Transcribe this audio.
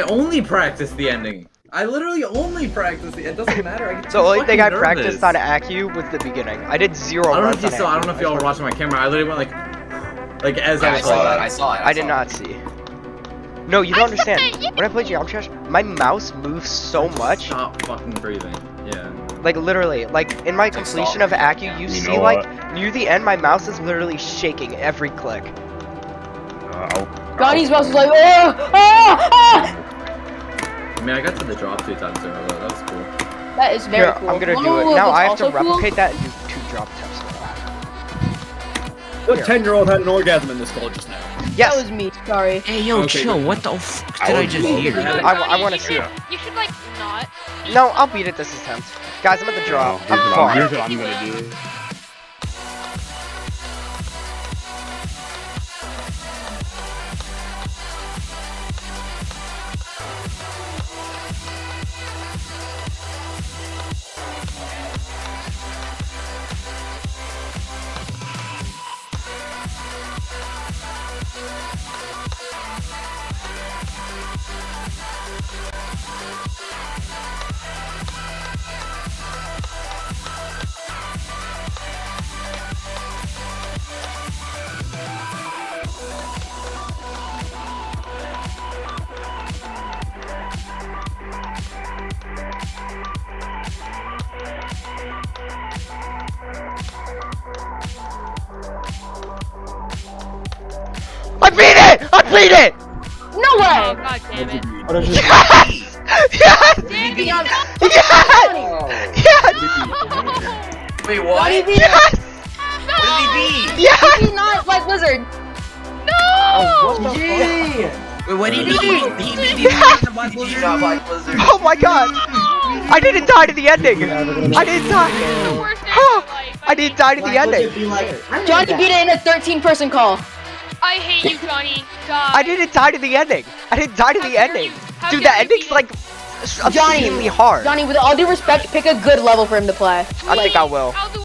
I only practice the ending. I literally only practice the. It doesn't matter. I get The only thing I nervous. practiced on ACU was the beginning. I did 0 I don't know runs if you on saw. I don't ACU. know if y'all were watching my camera. I literally went like as I was I saw it. I did not see. No, you don't understand. When I play Geometry Dash, my mouse moves so much. Stop fucking breathing. Yeah. Like literally, like in my completion of ACU, you see like near the end, my mouse is literally shaking every click. Johnny's mouse was like, oh. I mean, I got to the drop 2 times in a row. That was cool. That is very Here, cool. I'm gonna You do know it. what Now was I have to also cool? replicate that and do 2 drop tests. What 10-year-old had an orgasm in this call just now? Yes. That was me. Sorry. Hey, yo, Okay, chill. good. What the fuck did I just hear? I want to see it. You should like not. No, I'll beat it this attempt. Guys, I'm at the draw. Here's I'm far. what I'm gonna do. I beat it! I beat it! No Oh way. god damn it. Yes! Yes! Damn it. Yes! Yes! Wait, what? Johnny beat Yes! What did he beat? Yes! He's not like Blizzard. No! Wait, what did he beat? He beat Yes! the Black Blizzard. Not Black Blizzard. Oh my god! I didn't die to the ending! I didn't The die! worst day of my life. I didn't die to the ending! Johnny beat it in a 13-person call. I hate you, Johnny. God. I didn't die to the ending! I didn't die to How the dare ending! you. How Dude, dare the you ending's beat like obscenely hard. Johnny, with all due respect, pick a good level for him to play. I think I will. I'll do